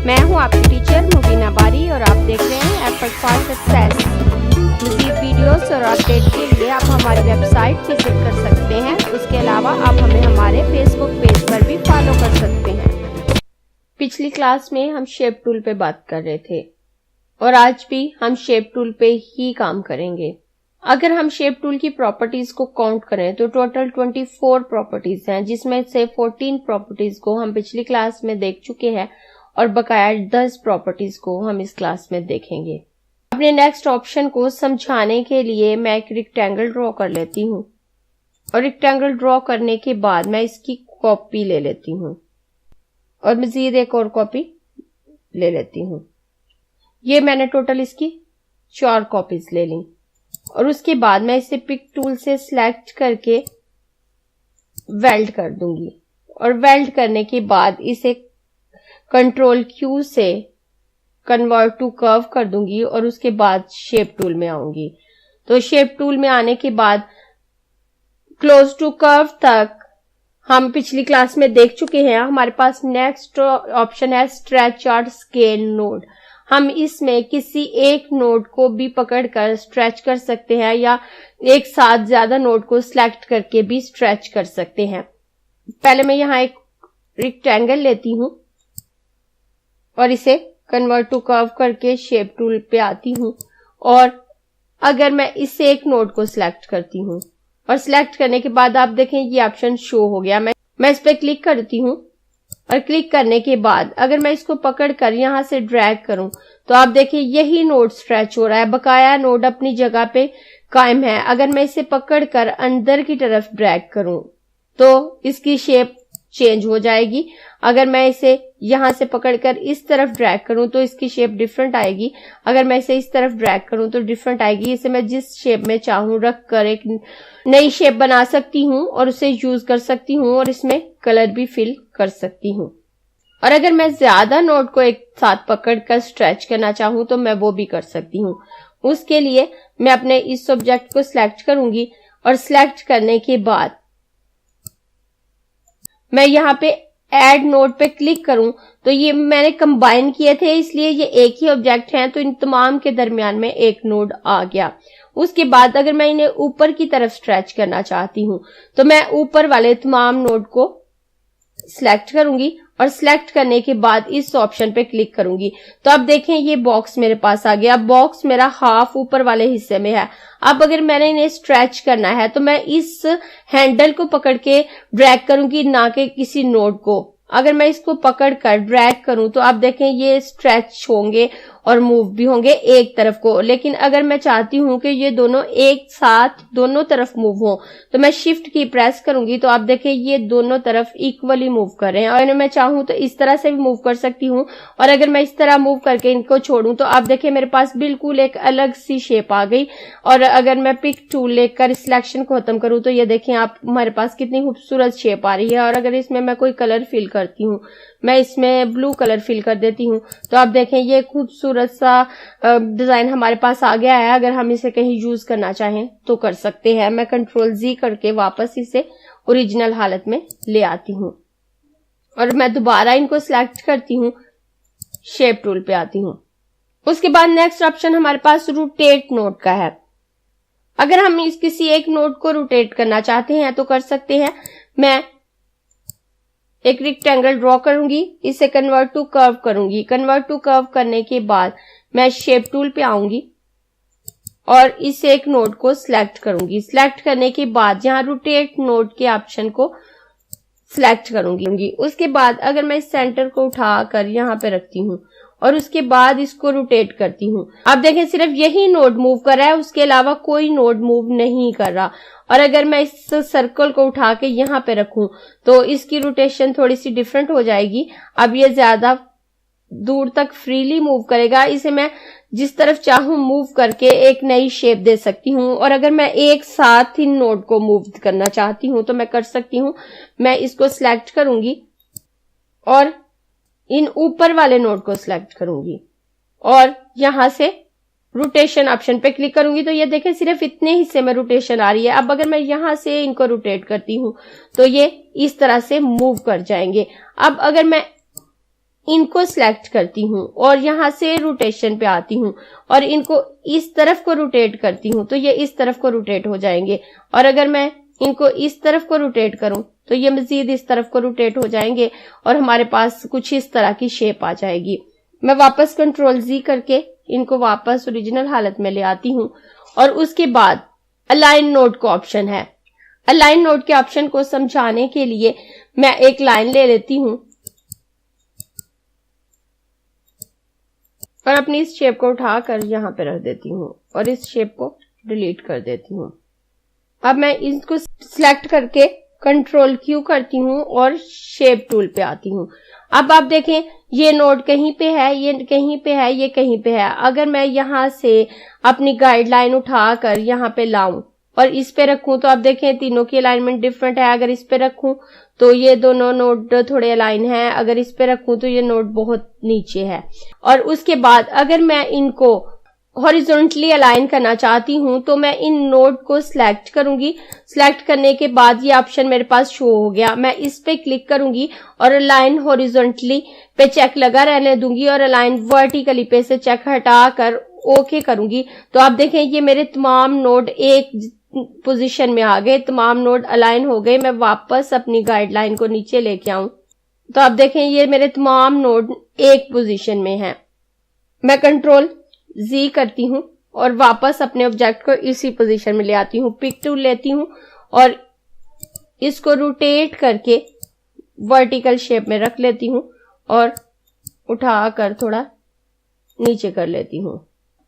मैं हूं आपकी टीचर मुबीना बारी और आप देख रहे हैं एफर्ट फॉर सक्सेस। मज़ीद वीडियोस और अपडेट के लिए आप हमारी वेबसाइट विजिट कर सकते हैं। उसके अलावा आप हमें हमारे फेसबुक पेज पर भी फॉलो कर सकते हैं। पिछली क्लास में हम शेप टूल पे बात कर रहे थे और आज भी हम शेप टूल पे ही काम करेंगे। अगर हम शेप टूल की प्रॉपर्टीज को काउंट करें तो टोटल 24 प्रॉपर्टीज हैं, जिसमें से 14 प्रॉपर्टीज को हम पिछली क्लास में देख चुके हैं और बकाया 10 प्रॉपर्टीज को हम इस क्लास में देखेंगे। अपने नेक्स्ट ऑप्शन को समझाने के लिए मैं एक रेक्टेंगल ड्रॉ कर लेती हूँ और रेक्टेंगल ड्रॉ करने के बाद मैं इसकी कॉपी ले लेती हूँ और मजीद एक और कॉपी ले लेती हूँ। ये मैंने टोटल इसकी 4 कॉपीज ले ली और उसके बाद मैं इसे पिक टूल से सिलेक्ट करके वेल्ड कर दूंगी और वेल्ड करने के बाद इसे कंट्रोल क्यू से कन्वर्ट टू कर्व कर दूंगी और उसके बाद शेप टूल में आऊंगी। तो शेप टूल में आने के बाद क्लोज टू कर्व तक हम पिछली क्लास में देख चुके हैं। हमारे पास नेक्स्ट ऑप्शन है स्ट्रेच और स्केल नोड। हम इसमें किसी एक नोड को भी पकड़कर स्ट्रेच कर सकते हैं या एक साथ ज्यादा नोड को सिलेक्ट करके भी स्ट्रेच कर सकते हैं। पहले मैं यहाँ एक रेक्टेंगल लेती हूँ और इसे कन्वर्ट टू कर्व करके शेप टूल पे आती हूँ और अगर मैं इससे एक नोड को सिलेक्ट करती हूँ और सिलेक्ट करने के बाद आप देखें ये ऑप्शन शो हो गया। मैं इस पे क्लिक करती हूँ और क्लिक करने के बाद अगर मैं इसको पकड़कर यहां से ड्रैग करूं तो आप देखिए यही नोड स्ट्रेच हो रहा है, बकाया नोड अपनी जगह पे कायम है। अगर मैं इसे पकड़कर अंदर की तरफ ड्रैग करूं तो इसकी शेप चेंज हो जाएगी। अगर मैं इसे यहां से पकड़कर इस तरफ ड्रैग करूं तो इसकी शेप डिफरेंट आएगी। अगर मैं इसे इस तरफ ड्रैग करूं तो डिफरेंट आएगी। इसे मैं जिस शेप में चाहूं रख कर एक नई शेप बना सकती हूं और उसे यूज कर सकती हूं और इसमें कलर भी फिल कर सकती हूं। और अगर मैं ज्यादा नोड को एक साथ पकड़कर स्ट्रेच करना चाहूं तो मैं वो भी कर सकती हूं। उसके लिए मैं अपने इस ऑब्जेक्ट को सिलेक्ट करूंगी और सिलेक्ट करने के बाद मैं यहाँ पे ऐड नोड पे क्लिक करूं तो ये मैंने कंबाइन किए थे, इसलिए ये एक ही ऑब्जेक्ट हैं, तो इन तमाम के दरमियान में एक नोड आ गया। उसके बाद अगर मैं इन्हें ऊपर की तरफ स्ट्रेच करना चाहती हूं तो मैं ऊपर वाले तमाम नोड को सिलेक्ट करूंगी और सिलेक्ट करने के बाद इस ऑप्शन पे क्लिक करूंगी तो अब देखें ये बॉक्स मेरे पास आ गया। बॉक्स मेरा हाफ ऊपर वाले हिस्से में है। अब अगर मैंने इन्हें स्ट्रेच करना है तो मैं इस हैंडल को पकड़ के ड्रैग करूंगी, ना कि किसी नोड को। अगर मैं इसको पकड़कर ड्रैग करूं तो आप देखें ये स्ट्रेच होंगे और मूव भी होंगे एक तरफ को। लेकिन अगर मैं चाहती हूं कि ये दोनों एक साथ दोनों तरफ मूव हो तो मैं शिफ्ट की प्रेस करूंगी तो आप देखें ये दोनों तरफ इक्वली मूव कर रहे हैं। और अगर मैं चाहूं तो इस तरह से भी मूव कर सकती हूं और अगर मैं इस तरह मूव करके इनको छोड़ूं तो आप देखें मेरे पास बिल्कुल एक अलग सी शेप आ गई। और अगर मैं पिक टूल लेकर सिलेक्शन को खत्म करूं तो ये देखें आप हमारे पास कितनी खूबसूरत शेप आ रही है। और अगर इसमें मैं कोई कलर फिल करती हूँ, मैं इसमें ब्लू कलर फिल कर देती हूँ तो आप देखें ये खूबसूरत सा डिजाइन हमारे पास आ गया है। अगर हम इसे कहीं यूज करना चाहें तो कर सकते हैं। मैं कंट्रोल जी करके वापस इसे ओरिजिनल हालत में ले आती हूँ और मैं दोबारा इनको सिलेक्ट करती हूँ, शेप टूल पे आती हूँ। उसके बाद नेक्स्ट ऑप्शन हमारे पास रोटेट नोड का है। अगर हम इस किसी एक नोड को रोटेट करना चाहते हैं तो कर सकते हैं। मैं एक रेक्टेंगल ड्रॉ करूंगी, इसे कन्वर्ट टू कर्व करूंगी। कन्वर्ट टू कर्व करने के बाद मैं शेप टूल पे आऊंगी और इस एक नोड को सिलेक्ट करूंगी। सिलेक्ट करने के बाद यहाँ रोटेट नोड के ऑप्शन को सिलेक्ट करूंगी। उसके बाद अगर मैं इस सेंटर को उठाकर यहाँ पे रखती हूँ और उसके बाद इसको रोटेट करती हूँ, आप देखें सिर्फ यही नोड मूव कर रहा है, उसके अलावा कोई नोड मूव नहीं कर रहा। और अगर मैं इस सर्कल को उठा के यहाँ पे रखूं तो इसकी रोटेशन थोड़ी सी डिफरेंट हो जाएगी। अब ये ज्यादा दूर तक फ्रीली मूव करेगा। इसे मैं जिस तरफ चाहूं मूव करके एक नई शेप दे सकती हूँ। और अगर मैं एक साथ इन नोड को मूव करना चाहती हूँ तो मैं कर सकती हूँ। मैं इसको सिलेक्ट करूंगी और इन ऊपर वाले नोड को सिलेक्ट करूंगी और यहां से रोटेशन ऑप्शन पे क्लिक करूंगी तो ये देखें सिर्फ इतने हिस्से में रोटेशन आ रही है। अब अगर मैं यहां से इनको रोटेट करती हूं तो ये इस तरह से मूव कर जाएंगे। अब अगर मैं इनको सिलेक्ट करती हूँ और यहाँ से रोटेशन पे आती हूँ और इनको इस तरफ को रोटेट करती हूँ तो ये इस तरफ को रोटेट हो जाएंगे। और अगर मैं इनको इस तरफ को रोटेट करूं तो ये मजीद इस तरफ को रोटेट हो जाएंगे और हमारे पास कुछ इस तरह की शेप आ जाएगी। मैं वापस कंट्रोल जी करके इनको वापस ओरिजिनल हालत में ले आती हूँ और उसके बाद अलाइन नोड का ऑप्शन है। अलाइन नोड के ऑप्शन को समझाने के लिए मैं एक लाइन ले लेती हूँ और अपनी इस शेप को उठाकर यहाँ पे रख देती हूँ और इस शेप को डिलीट कर देती हूँ। अब मैं इसको सिलेक्ट करके कंट्रोल क्यू करती हूँ और शेप टूल पे आती हूँ। अब आप देखें ये नोड कहीं पे है, ये कहीं पे है, ये कहीं पे है। अगर मैं यहाँ से अपनी गाइडलाइन उठाकर यहाँ पे लाऊं और इस पे रखूं तो आप देखें तीनों की अलाइनमेंट डिफरेंट है। अगर इस पे रखूं तो ये दोनों नोड थोड़े अलाइन हैं, अगर इस पे रखूं तो ये नोड बहुत नीचे है। और उसके बाद अगर मैं इनको हॉरिजॉन्टली अलाइन करना चाहती हूं तो मैं इन नोड को सिलेक्ट करूंगी। सिलेक्ट करने के बाद ये ऑप्शन मेरे पास शो हो गया। मैं इस पे क्लिक करूंगी और अलाइन हॉरिजॉन्टली पे चेक लगा रहने दूंगी और अलाइन वर्टिकली पे से चेक हटाकर ओके करूंगी। तो आप देखें ये मेरे तमाम नोड एक पोजीशन में आ गए, तमाम नोड अलाइन हो गए। मैं वापस अपनी गाइडलाइन को नीचे लेके आऊं तो आप देखें ये मेरे तमाम नोड एक पोजीशन में हैं। मैं कंट्रोल जी करती हूँ और वापस अपने ऑब्जेक्ट को इसी पोजीशन में ले आती हूँ। पिक टूल लेती हूँ और इसको रोटेट करके वर्टिकल शेप में रख लेती हूँ और उठाकर थोड़ा नीचे कर लेती हूँ।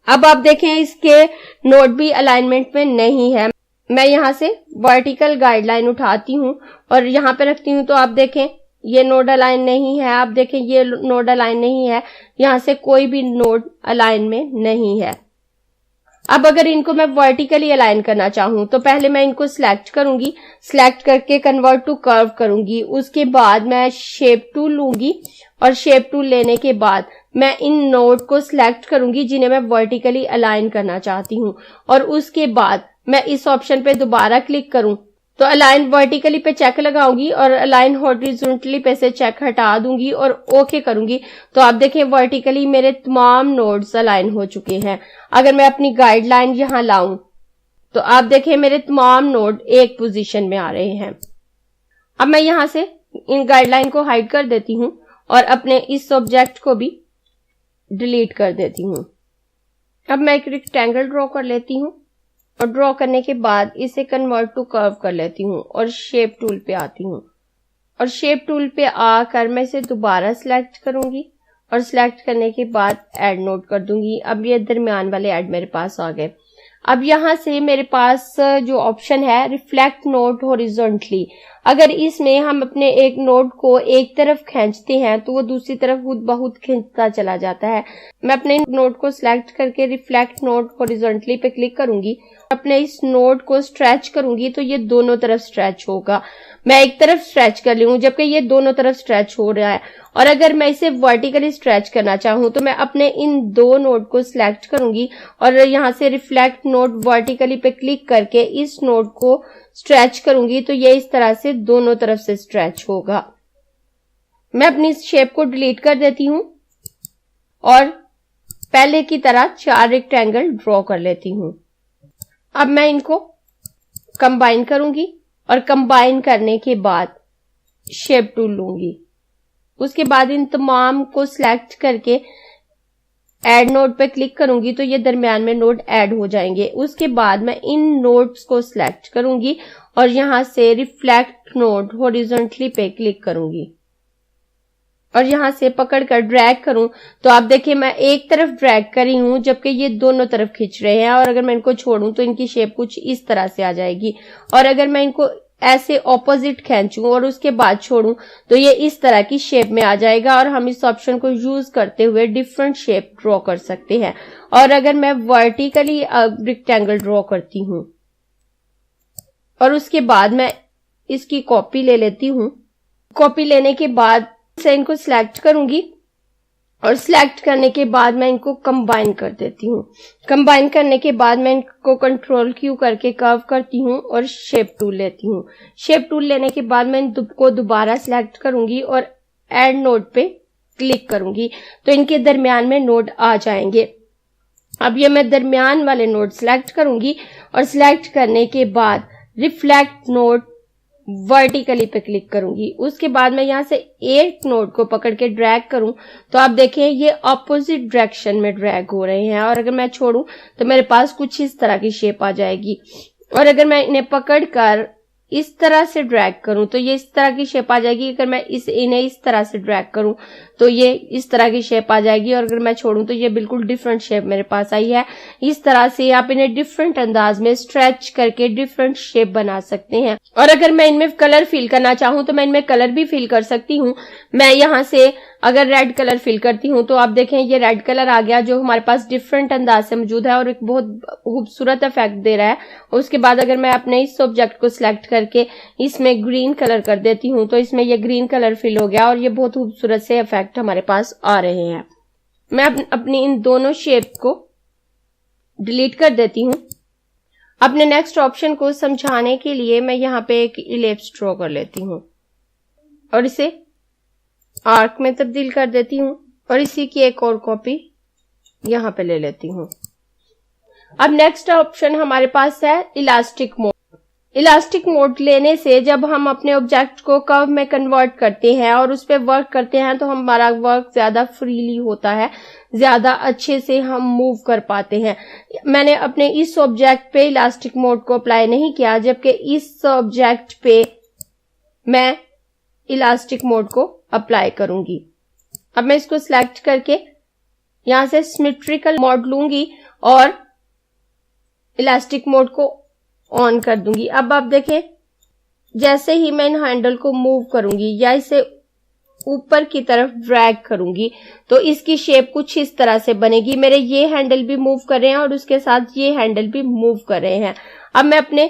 अब आप देखें इसके नोड भी अलाइनमेंट में नहीं है। मैं यहाँ से वर्टिकल गाइडलाइन उठाती हूँ और यहाँ पे रखती हूँ तो आप देखें ये नोड अलाइन नहीं है। आप देखें ये नोड अलाइन नहीं है, यहाँ से कोई भी नोड अलाइन में नहीं है। अब अगर इनको मैं वर्टिकली अलाइन करना चाहूं तो पहले मैं इनको सिलेक्ट करूंगी, सिलेक्ट करके कन्वर्ट टू कर्व करूंगी। उसके बाद मैं शेप टूल लूंगी और शेप टूल लेने के बाद मैं इन नोड को सिलेक्ट करूंगी जिन्हें मैं वर्टिकली अलाइन करना चाहती हूँ और उसके बाद मैं इस ऑप्शन पे दोबारा क्लिक करूं तो अलाइन वर्टिकली पे चेक लगाऊंगी और अलाइन हॉरिजॉन्टली पे से चेक हटा दूंगी और ओके करूंगी। तो आप देखें वर्टिकली मेरे तमाम नोड्स अलाइन हो चुके हैं। अगर मैं अपनी गाइडलाइन यहां लाऊं तो आप देखें मेरे तमाम नोड एक पोजीशन में आ रहे हैं। अब मैं यहां से इन गाइडलाइन को हाइड कर देती हूं और अपने इस ऑब्जेक्ट को भी डिलीट कर देती हूं। अब मैं एक रेक्टेंगल ड्रॉ कर लेती हूं और ड्रॉ करने के बाद इसे कन्वर्ट टू कर्व कर लेती हूँ और शेप टूल पे आती हूँ और शेप टूल पे आकर मैं इसे दोबारा सिलेक्ट करूंगी और सिलेक्ट करने के बाद ऐड नोड कर दूंगी। अब ये दरमियान वाले ऐड मेरे पास आ गए। अब यहां से मेरे पास जो ऑप्शन है रिफ्लेक्ट नोड हॉरिजॉन्टली, अगर इसमें हम अपने एक नोड को एक तरफ खींचते हैं तो वो दूसरी तरफ खुद बहुत खींचता चला जाता है। मैं अपने नोड को सिलेक्ट करके रिफ्लेक्ट नोड हॉरिजॉन्टली पे क्लिक करूंगी, अपने इस नोड को स्ट्रेच करूंगी तो ये दोनों तरफ स्ट्रेच होगा। मैं एक तरफ स्ट्रेच कर लूं जबकि ये दोनों तरफ स्ट्रेच हो रहा है। और अगर मैं इसे वर्टिकली स्ट्रेच करना चाहूं तो मैं अपने इन दो नोड को सिलेक्ट करूंगी और यहां से रिफ्लेक्ट नोड वर्टिकली पे क्लिक करके इस नोड को स्ट्रेच करूंगी तो ये इस तरह से दोनों तरफ से स्ट्रेच होगा। मैं अपनी इस शेप को डिलीट कर देती हूं और पहले की तरह 4 रेक्टेंगल ड्रॉ कर लेती हूं। अब मैं इनको कंबाइन करूंगी और कंबाइन करने के बाद शेप टूल लूंगी। उसके बाद इन तमाम को सिलेक्ट करके ऐड नोड पे क्लिक करूंगी तो ये दरमियान में नोड ऐड हो जाएंगे। उसके बाद मैं इन नोड्स को सिलेक्ट करूंगी और यहां से रिफ्लेक्ट नोड हॉरिजॉन्टली पे क्लिक करूंगी और यहां से पकड़कर ड्रैग करूं तो आप देखिए मैं एक तरफ ड्रैग करी हूं जबकि ये दोनों तरफ खींच रहे हैं। और अगर मैं इनको छोड़ूं तो इनकी शेप कुछ इस तरह से आ जाएगी और अगर मैं इनको ऐसे ऑपोजिट खींचूं और उसके बाद छोड़ूं तो ये इस तरह की शेप में आ जाएगा। और हम इस ऑप्शन को यूज करते हुए डिफरेंट शेप ड्रॉ कर सकते हैं। और अगर मैं वर्टिकली रेक्टेंगल ड्रॉ करती हूं और उसके बाद मैं इसकी कॉपी ले लेती हूं, कॉपी लेने के बाद से इनको सिलेक्ट करूंगी और सिलेक्ट करने के बाद मैं इनको कंबाइन कर देती हूँ। कंबाइन करने के बाद मैं इनको कंट्रोल क्यू करके कर्व करती हूँ और शेप टूल लेती हूँ। शेप टूल लेने के बाद मैं इनको दोबारा सिलेक्ट करूंगी और ऐड नोड पे क्लिक करूंगी तो इनके दरमियान में नोड आ जाएंगे। अब ये मैं दरमियान वाले नोड सिलेक्ट करूंगी और सिलेक्ट करने के बाद रिफ्लेक्ट नोड वर्टिकली पे क्लिक करूंगी। उसके बाद मैं यहां से एक नोड को पकड़ के ड्रैग करूं तो आप देखें ये ऑपोजिट डायरेक्शन में ड्रैग हो रहे हैं, और अगर मैं छोड़ूं तो मेरे पास कुछ इस तरह की शेप आ जाएगी। और अगर मैं इन्हें पकड़कर इस तरह से ड्रैग करूं तो ये इस तरह की शेप आ जाएगी। अगर मैं इन्हें इस तरह से ड्रैग करूं तो ये इस तरह की शेप आ जाएगी, और अगर मैं छोड़ूं तो ये बिल्कुल डिफरेंट शेप मेरे पास आई है। इस तरह से आप इन्हें डिफरेंट अंदाज में स्ट्रेच करके डिफरेंट शेप बना सकते हैं। और अगर मैं इनमें कलर फिल करना चाहूं तो मैं इनमें कलर भी फिल कर सकती हूं। मैं यहां से अगर रेड कलर फिल करती हूं तो आप देखें ये रेड कलर आ गया जो हमारे पास डिफरेंट अंदाज से मौजूद है और एक बहुत खूबसूरत इफेक्ट दे रहा है। उसके बाद अगर मैं अपने इस ऑब्जेक्ट को सिलेक्ट करके इसमें ग्रीन कलर कर देती हूं तो इसमें ये ग्रीन कलर फिल हो गया और ये बहुत खूबसूरत से इफेक्ट हमारे पास आ रहे हैं। मैं अपनी इन दोनों शेप को डिलीट कर देती हूं। अपने नेक्स्ट ऑप्शन को समझाने के लिए मैं यहां पे एक इलिप्स ड्रॉ कर लेती हूं और इसे आर्क में तब्दील कर देती हूं और इसी की एक और कॉपी यहां पे ले लेती हूं। अब नेक्स्ट ऑप्शन हमारे पास है इलास्टिक मोड। इलास्टिक मोड लेने से जब हम अपने ऑब्जेक्ट को कर्व में कन्वर्ट करते हैं और उस पर वर्क करते हैं तो हमारा वर्क ज्यादा फ्रीली होता है, ज्यादा अच्छे से हम मूव कर पाते हैं। मैंने अपने इस ऑब्जेक्ट पे इलास्टिक मोड को अप्लाई नहीं किया, जबकि इस ऑब्जेक्ट पे मैं इलास्टिक मोड को अप्लाई करूंगी। अब मैं इसको सिलेक्ट करके यहां से सिमेट्रिकल मोड लूंगी और इलास्टिक मोड को ऑन कर दूंगी। अब आप देखें जैसे ही मैं इन हैंडल को मूव करूंगी या इसे ऊपर की तरफ ड्रैग करूंगी तो इसकी शेप कुछ इस तरह से बनेगी। मेरे ये हैंडल भी मूव कर रहे हैं और उसके साथ ये हैंडल भी मूव कर रहे हैं। अब मैं अपने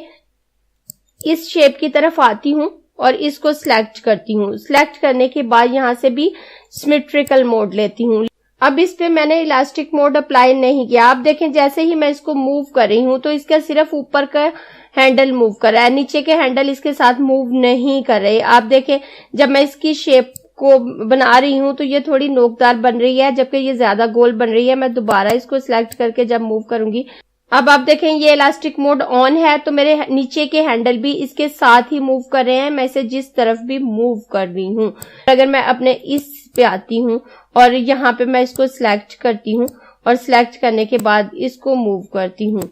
इस शेप की तरफ आती हूं और इसको सिलेक्ट करती हूँ। सिलेक्ट करने के बाद यहां से भी सिमेट्रिकल मोड लेती हूँ। अब इस पे मैंने इलास्टिक मोड अप्लाई नहीं किया। आप देखें जैसे ही मैं इसको मूव कर रही हूं तो इसका सिर्फ ऊपर का हैंडल मूव कर रहा है, नीचे के हैंडल इसके साथ मूव नहीं कर रहे। आप देखें जब मैं इसकी शेप को बना रही हूं तो ये थोड़ी नोकदार बन रही है, जबकि ये ज्यादा गोल बन रही है। मैं दोबारा इसको सिलेक्ट करके जब मूव करूंगी, अब आप देखें ये इलास्टिक मोड ऑन है तो मेरे नीचे के हैंडल भी इसके साथ ही मूव कर रहे हैं, मैं इसे जिस तरफ भी मूव कर रही हूं। अगर मैं अपने इस पे आती हूं और यहाँ पे मैं इसको सिलेक्ट करती हूँ और सिलेक्ट करने के बाद इसको मूव करती हूँ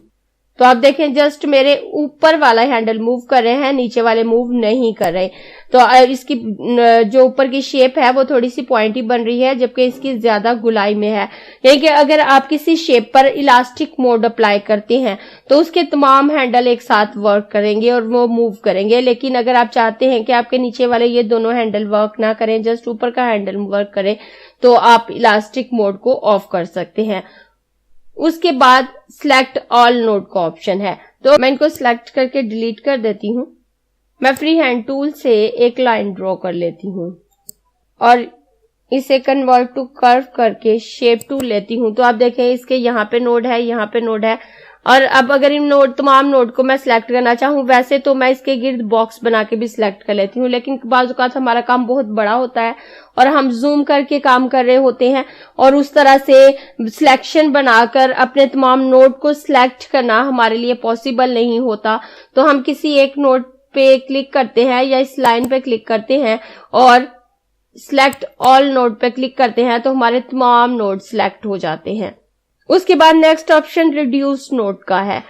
तो आप देखें जस्ट मेरे ऊपर वाला हैंडल मूव कर रहे हैं, नीचे वाले मूव नहीं कर रहे। तो इसकी जो ऊपर की शेप है वो थोड़ी सी पॉइंटी बन रही है, जबकि इसकी ज्यादा गुलाई में है। यानी कि अगर आप किसी शेप पर इलास्टिक मोड अप्लाई करते हैं तो उसके तमाम हैंडल एक साथ वर्क करेंगे और वो मूव करेंगे। लेकिन अगर आप चाहते हैं कि आपके नीचे वाले ये दोनों हैंडल वर्क ना करें, जस्ट ऊपर का हैंडल वर्क करे, तो आप इलास्टिक मोड को ऑफ कर सकते हैं। उसके बाद सिलेक्ट ऑल नोड का ऑप्शन है, तो मैं इनको सिलेक्ट करके डिलीट कर देती हूँ। मैं फ्री हैंड टूल से एक लाइन ड्रॉ कर लेती हूँ और इसे कन्वर्ट टू कर्व करके शेप टूल लेती हूँ। तो आप देखें इसके यहाँ पे नोड है, यहाँ पे नोड है। और अब अगर इन तमाम नोड को मैं सिलेक्ट करना चाहूँ, वैसे तो मैं इसके गिर्द बॉक्स बना के भी सिलेक्ट कर लेती हूँ, लेकिन बाज़ औक़ात हमारा काम बहुत बड़ा होता है और हम जूम करके काम कर रहे होते हैं और उस तरह से सिलेक्शन बनाकर अपने तमाम नोड को सिलेक्ट करना हमारे लिए पॉसिबल नहीं होता। तो हम किसी एक नोड पे क्लिक करते हैं या इस लाइन पे क्लिक करते हैं और सिलेक्ट ऑल नोड पे क्लिक करते हैं तो हमारे तमाम नोड सिलेक्ट हो जाते हैं। उसके बाद नेक्स्ट ऑप्शन रिड्यूस नोड का है,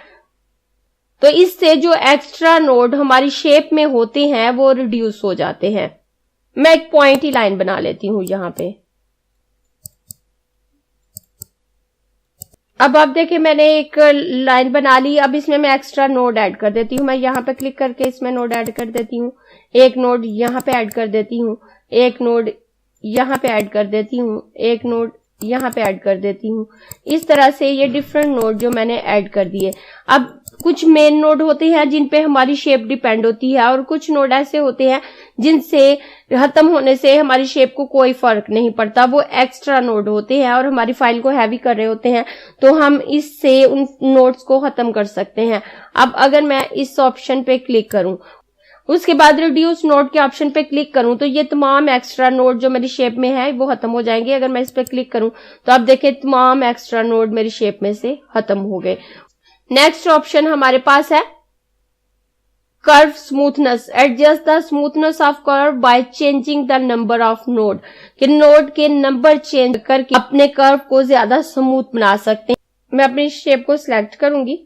तो इससे जो एक्स्ट्रा नोड हमारी शेप में होते हैं वो रिड्यूस हो जाते हैं। मैं एक पॉइंटी लाइन बना लेती हूं यहां पे। अब आप देखिए मैंने एक लाइन बना ली। अब इसमें मैं एक्स्ट्रा नोड ऐड कर देती हूँ। मैं यहाँ पे क्लिक करके इसमें नोड ऐड कर देती हूँ, एक नोड यहाँ पे ऐड कर देती हूँ, एक नोड यहाँ पे ऐड कर देती हूँ, एक नोड यहाँ पे ऐड कर देती हूँ। इस तरह से ये डिफरेंट नोड जो मैंने ऐड कर दिए। अब कुछ मेन नोड होते हैं जिन पे हमारी शेप डिपेंड होती है और कुछ नोड ऐसे होते हैं जिनसे खत्म होने से हमारी शेप को कोई फर्क नहीं पड़ता, वो एक्स्ट्रा नोड होते हैं और हमारी फाइल को हैवी कर रहे होते हैं, तो हम इससे उन नोड्स को खत्म कर सकते हैं। अब अगर मैं इस ऑप्शन पे क्लिक करूं उसके बाद रिड्यूस नोड के ऑप्शन पे क्लिक करूं तो ये तमाम एक्स्ट्रा नोड जो मेरी शेप में है वो खत्म हो जाएंगे। अगर मैं इस पे क्लिक करूं तो आप देखें तमाम एक्स्ट्रा नोड मेरी शेप में से खत्म हो गए। नेक्स्ट ऑप्शन हमारे पास है curve smoothness. Adjust the smoothness of curve by changing the number of node, कि नोड के नंबर चेंज करके अपने कर्व को ज्यादा स्मूथ बना सकते हैं। मैं अपनी शेप को सिलेक्ट करूंगी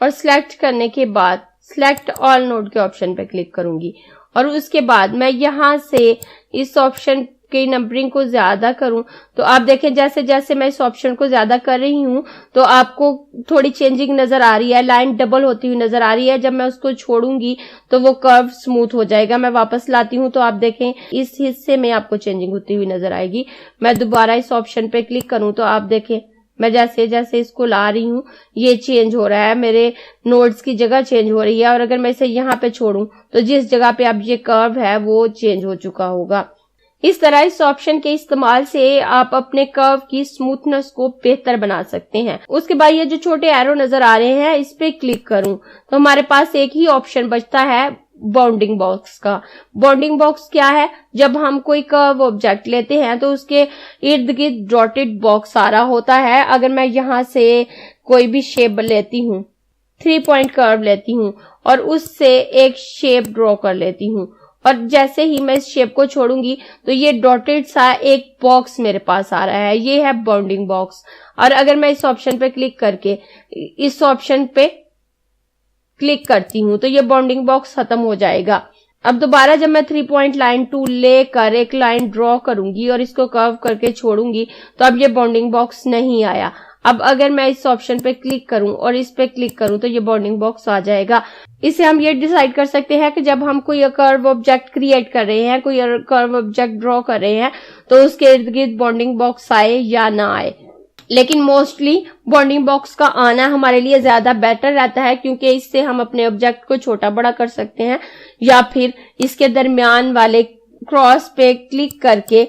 और सिलेक्ट करने के बाद सिलेक्ट ऑल नोड के ऑप्शन पे क्लिक करूंगी और उसके बाद मैं यहां से इस ऑप्शन की नंबरिंग को ज्यादा करूं तो आप देखें जैसे जैसे मैं इस ऑप्शन को ज्यादा कर रही हूं तो आपको थोड़ी चेंजिंग नजर आ रही है, लाइन डबल होती हुई नजर आ रही है। जब मैं उसको छोड़ूंगी तो वो कर्व स्मूथ हो जाएगा। मैं वापस लाती हूं तो आप देखें इस हिस्से में आपको चेंजिंग होती हुई नजर आएगी। मैं दोबारा इस ऑप्शन पे क्लिक करूं तो आप देखें मैं जैसे जैसे इसको ला रही हूँ ये चेंज हो रहा है, मेरे नोड्स की जगह चेंज हो रही है। और अगर मैं इसे यहाँ पे छोड़ूं तो जिस जगह पे अब ये कर्व है वो चेंज हो चुका होगा। इस तरह इस ऑप्शन के इस्तेमाल से आप अपने कर्व की स्मूथनेस को बेहतर बना सकते हैं। उसके बाद ये जो छोटे एरो नजर आ रहे हैं इस पे क्लिक करूं तो हमारे पास एक ही ऑप्शन बचता है बाउंडिंग बॉक्स का। बाउंडिंग बॉक्स क्या है? जब हम कोई कर्व ऑब्जेक्ट लेते हैं तो उसके इर्द गिर्द डॉटेड बॉक्स आ रहा होता है। अगर मैं यहां से कोई भी शेप लेती हूँ, 3 पॉइंट कर्व लेती हूँ और उससे एक शेप ड्रॉ कर लेती हूँ और जैसे ही मैं इस शेप को छोड़ूंगी तो ये डॉटेड सा एक बॉक्स मेरे पास आ रहा है, ये है बाउंडिंग बॉक्स। और अगर मैं इस ऑप्शन पे क्लिक करके इस ऑप्शन पे क्लिक करती हूं तो ये बाउंडिंग बॉक्स खत्म हो जाएगा। अब दोबारा जब मैं 3 पॉइंट लाइन टूल लेकर एक लाइन ड्रॉ करूंगी और इसको कर्व करके छोड़ूंगी तो अब ये बाउंडिंग बॉक्स नहीं आया। अब अगर मैं इस ऑप्शन पे क्लिक करूं और इस पे क्लिक करूं तो ये बाउंडिंग बॉक्स आ जाएगा। इससे हम ये डिसाइड कर सकते हैं कि जब हम कोई कर्व ऑब्जेक्ट क्रिएट कर रहे हैं, कोई कर्व ऑब्जेक्ट ड्रॉ कर रहे हैं तो उसके इर्द गिर्द बाउंडिंग बॉक्स आए या ना आए। लेकिन मोस्टली बाउंडिंग बॉक्स का आना हमारे लिए ज्यादा बेटर रहता है क्योंकि इससे हम अपने ऑब्जेक्ट को छोटा बड़ा कर सकते हैं या फिर इसके दरमियान वाले क्रॉस पे क्लिक करके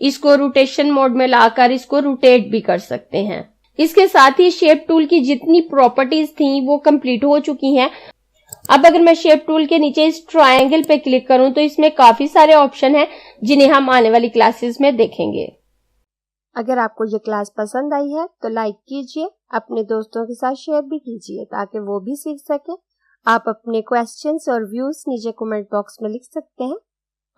इसको रोटेशन मोड में लाकर इसको रोटेट भी कर सकते हैं। इसके साथ ही शेप टूल की जितनी प्रॉपर्टीज थी वो कंप्लीट हो चुकी हैं। अब अगर मैं शेप टूल के नीचे इस ट्रायंगल पे क्लिक करूं तो इसमें काफी सारे ऑप्शन हैं जिन्हें हम आने वाली क्लासेस में देखेंगे। अगर आपको ये क्लास पसंद आई है तो लाइक कीजिए, अपने दोस्तों के साथ शेयर भी कीजिए ताकि वो भी सीख सके। आप अपने क्वेश्चंस और व्यूज नीचे कमेंट बॉक्स में लिख सकते हैं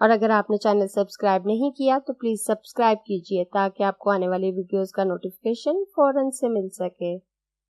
और अगर आपने चैनल सब्सक्राइब नहीं किया तो प्लीज सब्सक्राइब कीजिए ताकि आपको आने वाली वीडियोस का नोटिफिकेशन फौरन से मिल सके।